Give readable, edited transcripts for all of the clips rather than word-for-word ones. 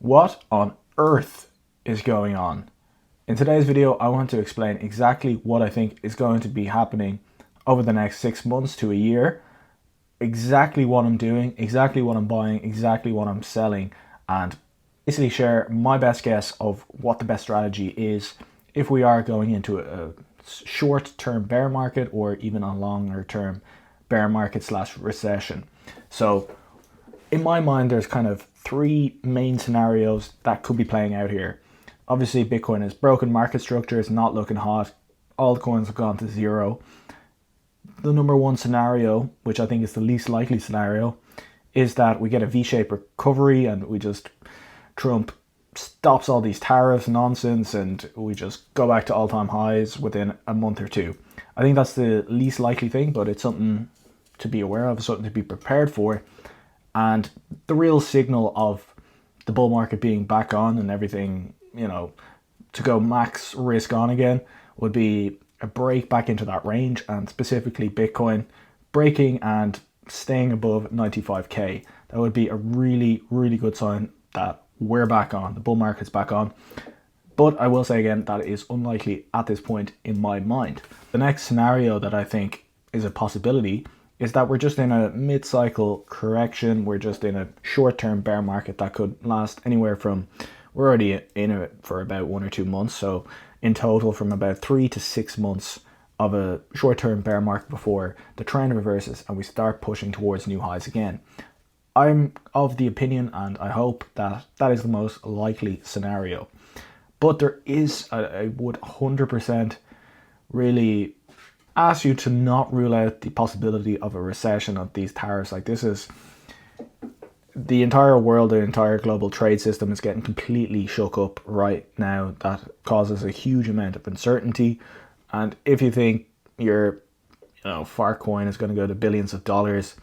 What on earth is going on? In today's video, I want to explain exactly what I think is going to be happening over the next 6 months to a year, exactly what I'm doing, exactly what I'm buying, exactly what I'm selling, and basically share my best guess of what the best strategy is if we are going into a short-term bear market or even a longer-term bear market / recession. So in my mind, there's kind of three main scenarios that could be playing out here. Obviously, Bitcoin is broken market structure, it's not looking hot. Altcoins have gone to zero. The number one scenario, which I think is the least likely scenario, is that we get a V-shaped recovery and Trump stops all these tariffs nonsense and we just go back to all-time highs within a month or two. I think that's the least likely thing, but it's something to be aware of, something to be prepared for. And the real signal of the bull market being back on and everything, to go max risk on again would be a break back into that range, and specifically Bitcoin breaking and staying above 95k. That would be a really, really good sign that we're back on, the bull market's back on. But I will say again, that is unlikely at this point in my mind. The next scenario that I think is a possibility is that we're just in a mid-cycle correction. We're just in a short-term bear market that could last anywhere from, we're already in it for about 1 or 2 months. So in total from about 3 to 6 months of a short-term bear market before the trend reverses and we start pushing towards new highs again. I'm of the opinion, and I hope that that is the most likely scenario. But there is, I would 100% really ask you to not rule out the possibility of a recession of these tariffs. Like, this is the entire world, the entire global trade system is getting completely shook up right now. That causes a huge amount of uncertainty. And if you think your Farcoin is going to go to billions of dollars,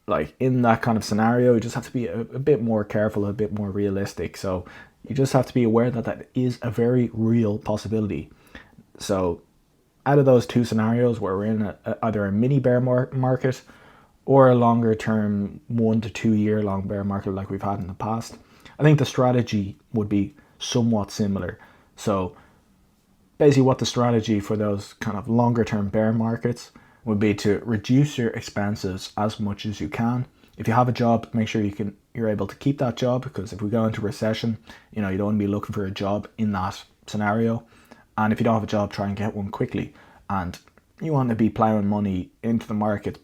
like in that kind of scenario, you just have to be a bit more careful, a bit more realistic. So you just have to be aware that that is a very real possibility. So out of those two scenarios where we're in either a mini bear market or a longer term 1 to 2 year long bear market like we've had in the past, I think the strategy would be somewhat similar. So basically what the strategy for those kind of longer term bear markets would be to reduce your expenses as much as you can. If you have a job, make sure you're able to keep that job, because if we go into recession, you don't want to be looking for a job in that scenario. And if you don't have a job, try and get one quickly. And you want to be plowing money into the market,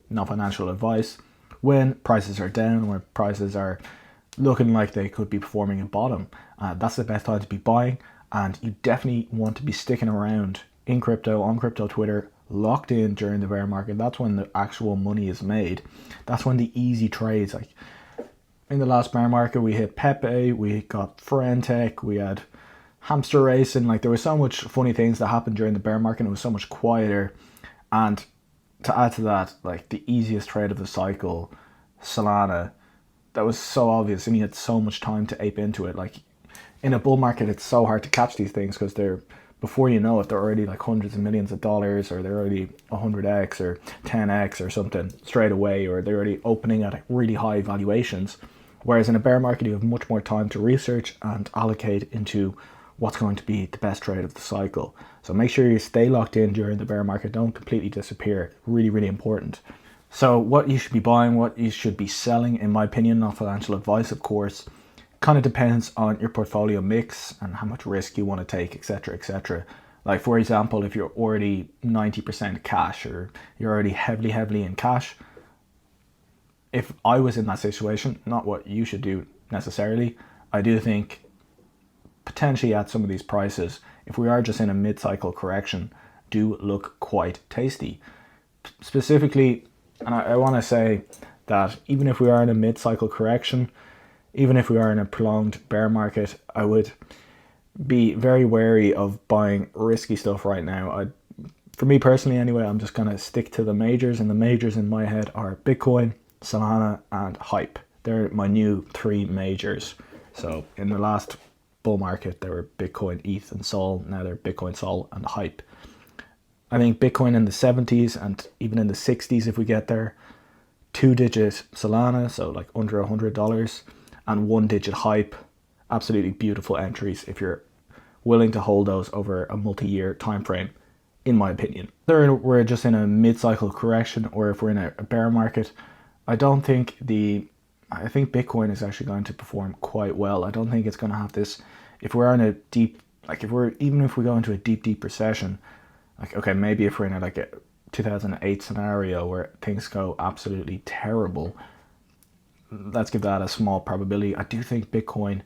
no financial advice, when prices are down, when prices are looking like they could be performing a bottom. That's the best time to be buying. And you definitely want to be sticking around in crypto, on crypto Twitter, locked in during the bear market. That's when the actual money is made. That's when the easy trades, like in the last bear market, we hit Pepe, we got Frentech, we had hamster racing. Like, there was so much funny things that happened during the bear market. It was so much quieter. And to add to that, like the easiest trade of the cycle, Solana, that was so obvious and you had so much time to ape into it. Like in a bull market, it's so hard to catch these things because they're, before you know it, they're already like hundreds of millions of dollars, or they're already 100x or 10x or something straight away, or they're already opening at really high valuations. Whereas in a bear market, you have much more time to research and allocate into what's going to be the best trade of the cycle. So make sure you stay locked in during the bear market. Don't completely disappear. Really, really important. So what you should be buying, what you should be selling, in my opinion, not financial advice, of course, kind of depends on your portfolio mix and how much risk you want to take, etc., etc. Like, for example, if you're already 90% cash, or you're already heavily in cash, if I was in that situation, not what you should do necessarily, I do think potentially at some of these prices, if we are just in a mid-cycle correction, do look quite tasty. Specifically, and I want to say that even if we are in a mid-cycle correction, even if we are in a prolonged bear market, I would be very wary of buying risky stuff right now. For me personally anyway, I'm just going to stick to the majors, and the majors in my head are Bitcoin, Solana, and Hype. They're my new 3 majors. So in the last bull market, they were Bitcoin, ETH, and Sol. Now they're Bitcoin, Sol, and Hype. I think Bitcoin in the 70s and even in the 60s if we get there. 2-digit Solana, so like under $100. and 1-digit hype. Absolutely beautiful entries if you're willing to hold those over a multi-year time frame, in my opinion. Whether we're just in a mid-cycle correction or if we're in a bear market, I think Bitcoin is actually going to perform quite well. I don't think it's going to have this, if we're in a deep, like even if we go into a deep recession, like, okay, maybe if we're in a 2008 scenario where things go absolutely terrible, let's give that a small probability. I do think Bitcoin,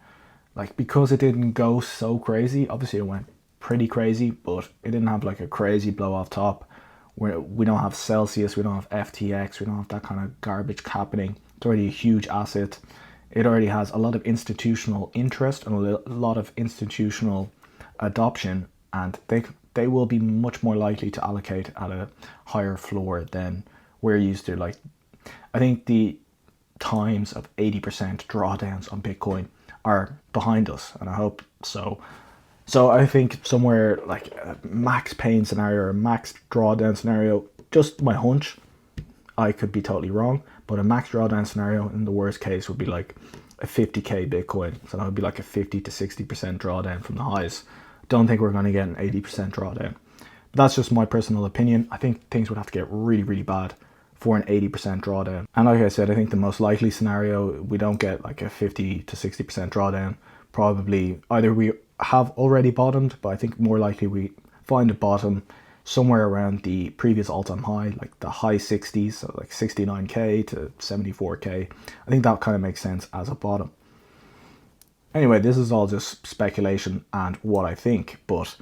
like, because it didn't go so crazy, obviously it went pretty crazy, but it didn't have like a crazy blow off top where we don't have Celsius, we don't have FTX, we don't have that kind of garbage happening. It's already a huge asset. It already has a lot of institutional interest and a lot of institutional adoption, and they will be much more likely to allocate at a higher floor than we're used to. Like, I think the times of 80% drawdowns on Bitcoin are behind us, and I hope so. So I think somewhere like a max pain scenario or a max drawdown scenario, just my hunch, I could be totally wrong, but a max drawdown scenario in the worst case would be like a 50k Bitcoin. So that would be like a 50 to 60% drawdown from the highs. Don't think we're going to get an 80% drawdown. But that's just my personal opinion. I think things would have to get really bad for an 80% drawdown. And like I said, I think the most likely scenario, we don't get like a 50 to 60% drawdown. Probably either we have already bottomed, but I think more likely we find a bottom somewhere around the previous all-time high, like the high 60s, so like 69k to 74k. I think that kind of makes sense as a bottom. Anyway, this is all just speculation and what I think, but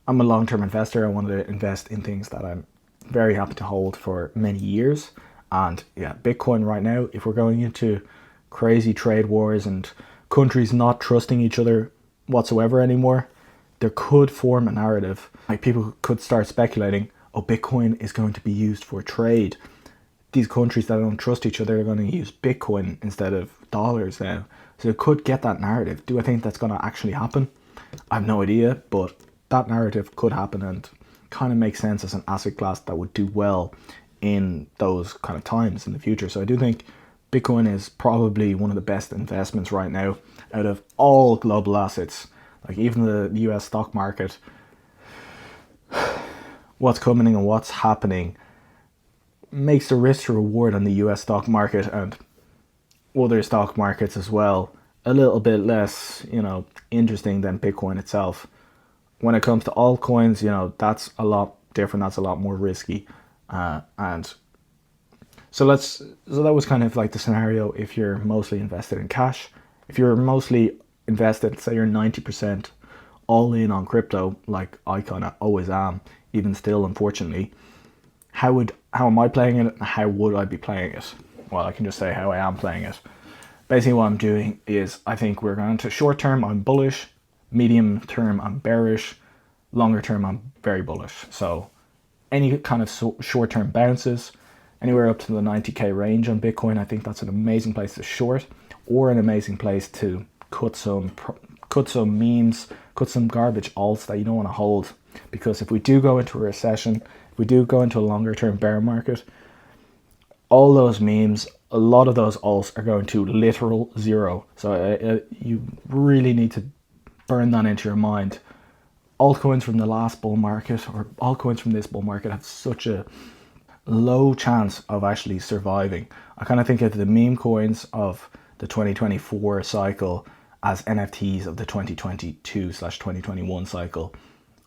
I'm a long-term investor. I want to invest in things that I'm very happy to hold for many years. And yeah, Bitcoin right now, if we're going into crazy trade wars and countries not trusting each other whatsoever anymore, there could form a narrative. Like, people could start speculating, oh, Bitcoin is going to be used for trade. These countries that don't trust each other are going to use Bitcoin instead of dollars now. So it could get that narrative. Do I think that's going to actually happen? I have no idea, but that narrative could happen and kind of makes sense as an asset class that would do well in those kind of times in the future. So I do think Bitcoin is probably one of the best investments right now out of all global assets. Like, even the US stock market, what's coming and what's happening makes the risk to reward on the US stock market and other stock markets as well a little bit less, interesting than Bitcoin itself. When it comes to altcoins, that's a lot different. That's a lot more risky. And so that was kind of like the scenario if you're mostly invested in cash. If you're mostly invested, say you're 90% all in on crypto, like I kind of always am, even still, unfortunately, how am I playing it? How would I be playing it? Well, I can just say how I am playing it. Basically what I'm doing is, I think we're going to short term, I'm bullish, medium term, I'm bearish, longer term, I'm very bullish. So any kind of short term bounces, anywhere up to the 90k range on Bitcoin, I think that's an amazing place to short, or an amazing place to cut some memes, cut some garbage alts that you don't want to hold. Because if we do go into a recession, if we do go into a longer term bear market, all those memes, a lot of those alts are going to literal zero. So you really need to burn that into your mind. Altcoins from the last bull market or altcoins from this bull market have such a low chance of actually surviving. I kind of think of the meme coins of the 2024 cycle as NFTs of the 2022/2021 cycle.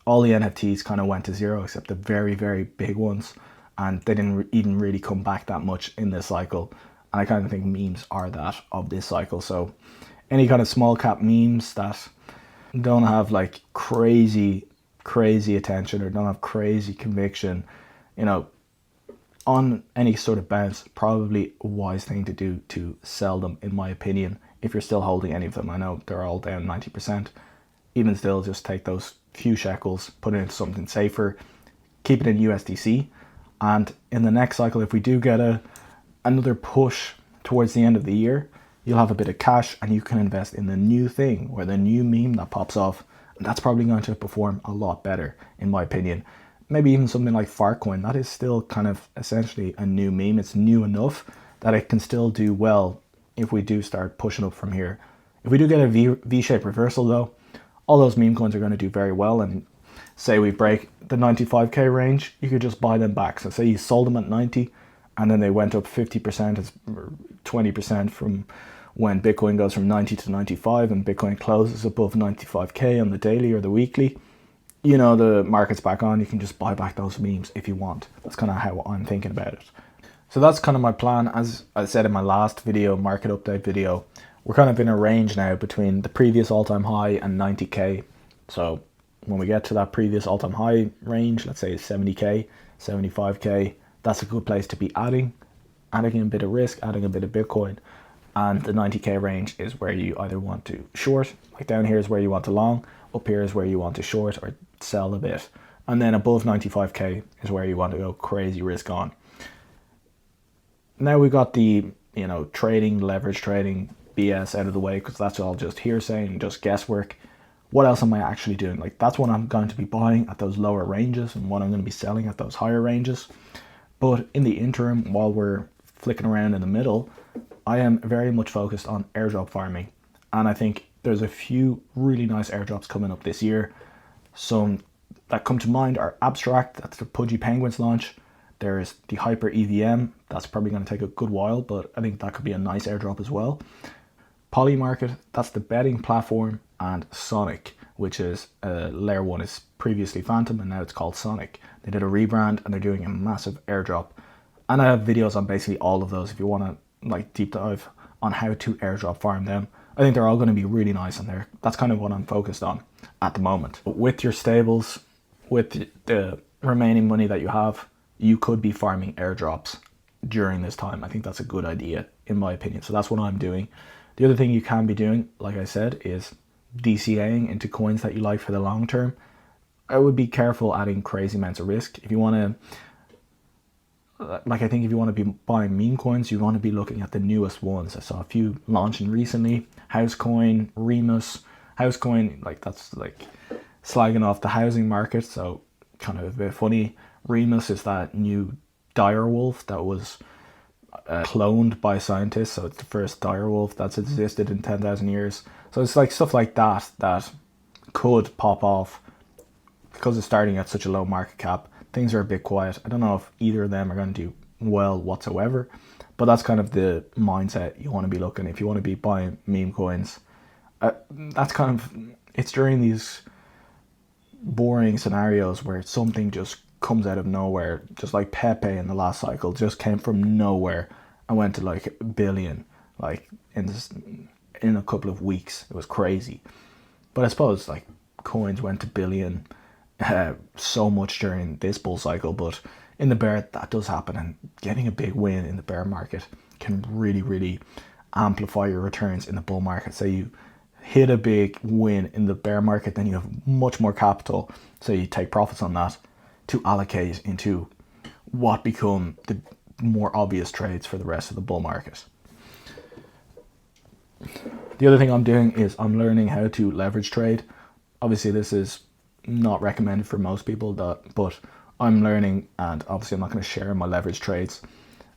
All the NFTs kind of went to zero except the very, very big ones, and they didn't even really come back that much in this cycle. And I kind of think memes are that of this cycle. So any kind of small cap memes that don't have like crazy attention or don't have crazy conviction, on any sort of bounce, probably a wise thing to do to sell them, in my opinion, if you're still holding any of them. I know they're all down 90%. Even still, just take those few shekels, put it into something safer, keep it in USDC. And in the next cycle, if we do get another push towards the end of the year, you'll have a bit of cash and you can invest in the new thing or the new meme that pops off. And that's probably going to perform a lot better, in my opinion. Maybe even something like Farcoin, that is still kind of essentially a new meme. It's new enough that it can still do well if we do start pushing up from here. If we do get a V-shaped reversal though, all those meme coins are going to do very well, and say we break the 95k range, you could just buy them back. So say you sold them at 90 and then they went up 50% or 20% from when Bitcoin goes from 90 to 95 and Bitcoin closes above 95k on the daily or the weekly, you know, the market's back on, you can just buy back those memes if you want. That's kind of how I'm thinking about it. So that's kind of my plan. As I said in my last video, market update video, we're kind of in a range now between the previous all-time high and 90k. So when we get to that previous all-time high range, let's say 70k, 75k, that's a good place to be adding a bit of risk, adding a bit of Bitcoin. And the 90k range is where you either want to short, like down here is where you want to long, up here is where you want to short or sell a bit. And then above 95k is where you want to go crazy risk on. Now we got the, you know, trading, leverage trading BS out of the way, because that's all just hearsay and just guesswork. What else am I actually doing? Like, that's what I'm going to be buying at those lower ranges and what I'm going to be selling at those higher ranges. But in the interim, while we're flicking around in the middle, I am very much focused on airdrop farming. And I think there's a few really nice airdrops coming up this year. Some that come to mind are Abstract, that's the Pudgy Penguins launch. There's the Hyper EVM, that's probably going to take a good while, but I think that could be a nice airdrop as well. Polymarket, that's the betting platform, and Sonic, which is layer 1 is previously Phantom and now it's called Sonic. They did a rebrand and they're doing a massive airdrop. And I have videos on basically all of those if you want to like deep dive on how to airdrop farm them. I think they're all going to be really nice, and that's kind of what I'm focused on at the moment. But with your stables, with the remaining money that you have, you could be farming airdrops during this time. I think that's a good idea in my opinion. So that's what I'm doing. The other thing you can be doing, like I said, is DCAing into coins that you like for the long term. I would be careful adding crazy amounts of risk. If you want to, like, I think if you want to be buying meme coins, you want to be looking at the newest ones. I saw a few launching recently. Housecoin, Remus. Housecoin, like, that's like slagging off the housing market, so kind of a bit funny. Remus is that new direwolf that was cloned by scientists, so it's the first direwolf that's existed in 10,000 years. So it's like stuff like that that could pop off because it's starting at such a low market cap. Things are a bit quiet. I don't know if either of them are going to do well whatsoever, but that's kind of the mindset you want to be looking if you want to be buying meme coins. That's kind of, it's during these boring scenarios where something just comes out of nowhere, just like Pepe in the last cycle just came from nowhere and went to like a billion, like in a couple of weeks. It was crazy. But I suppose like coins went to billion so much during this bull cycle, but in the bear that does happen, and getting a big win in the bear market can really amplify your returns in the bull market. So you hit a big win in the bear market, then you have much more capital, so you take profits on that to allocate into what become the more obvious trades for the rest of the bull market. The other thing I'm doing is I'm learning how to leverage trade. Obviously this is not recommended for most people, but I'm learning, and obviously I'm not going to share my leverage trades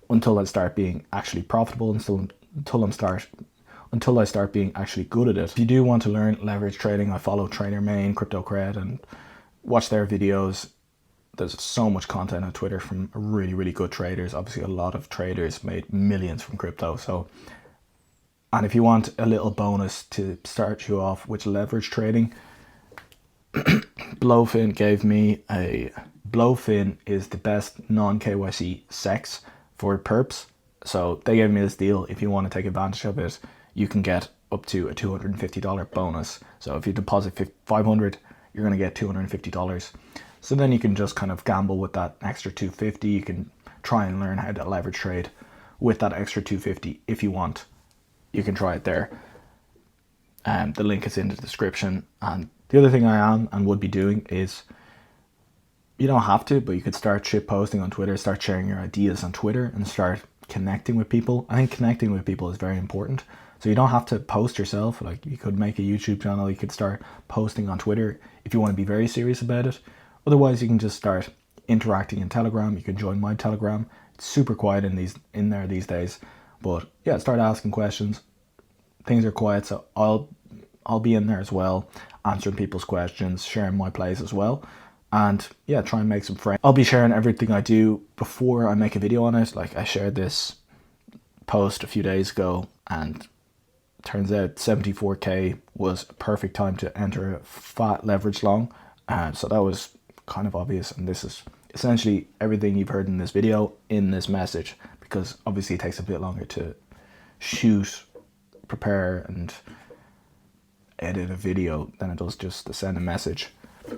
until I start being actually profitable, until I start being actually good at it. If you do want to learn leverage trading, I follow TraderMain, CryptoCred, and watch their videos. There's so much content on Twitter from really good traders. Obviously a lot of traders made millions from crypto. So, and if you want a little bonus to start you off with leverage trading, Blofin gave me Blofin is the best non-KYC SEX for perps. So they gave me this deal. If you want to take advantage of it, you can get up to a $250 bonus. So if you deposit $500, you're going to get $250. So then you can just kind of gamble with that extra $250. You can try and learn how to leverage trade with that extra $250 if you want. You can try it there. The link is in the description. And the other thing I am and would be doing is, you don't have to, but you could start shit posting on Twitter, start sharing your ideas on Twitter and start connecting with people. I think connecting with people is very important. So you don't have to post yourself. Like, you could make a YouTube channel, you could start posting on Twitter if you want to be very serious about it. Otherwise, you can just start interacting in Telegram. You can join my Telegram. It's super quiet in there these days. But yeah, start asking questions. Things are quiet, so I'll be in there as well, answering people's questions, sharing my plays as well. And yeah, try and make some friends. I'll be sharing everything I do before I make a video on it. Like, I shared this post a few days ago, and turns out 74k was a perfect time to enter a fat leverage long. So that was kind of obvious, and this is essentially everything you've heard in this video in this message, because obviously it takes a bit longer to shoot, prepare and edit a video than it does just to send a message.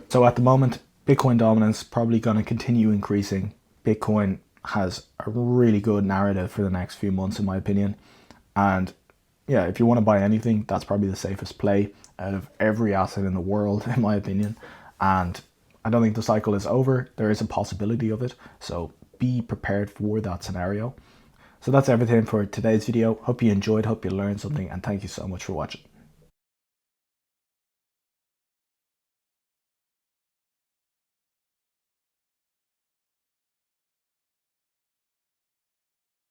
So at the moment, Bitcoin dominance probably going to continue increasing. Bitcoin has a really good narrative for the next few months, in my opinion. And yeah, if you want to buy anything, that's probably the safest play out of every asset in the world, in my opinion. And I don't think the cycle is over. There is a possibility of it, so be prepared for that scenario. So that's everything for today's video. Hope you enjoyed, hope you learned something, and thank you so much for watching.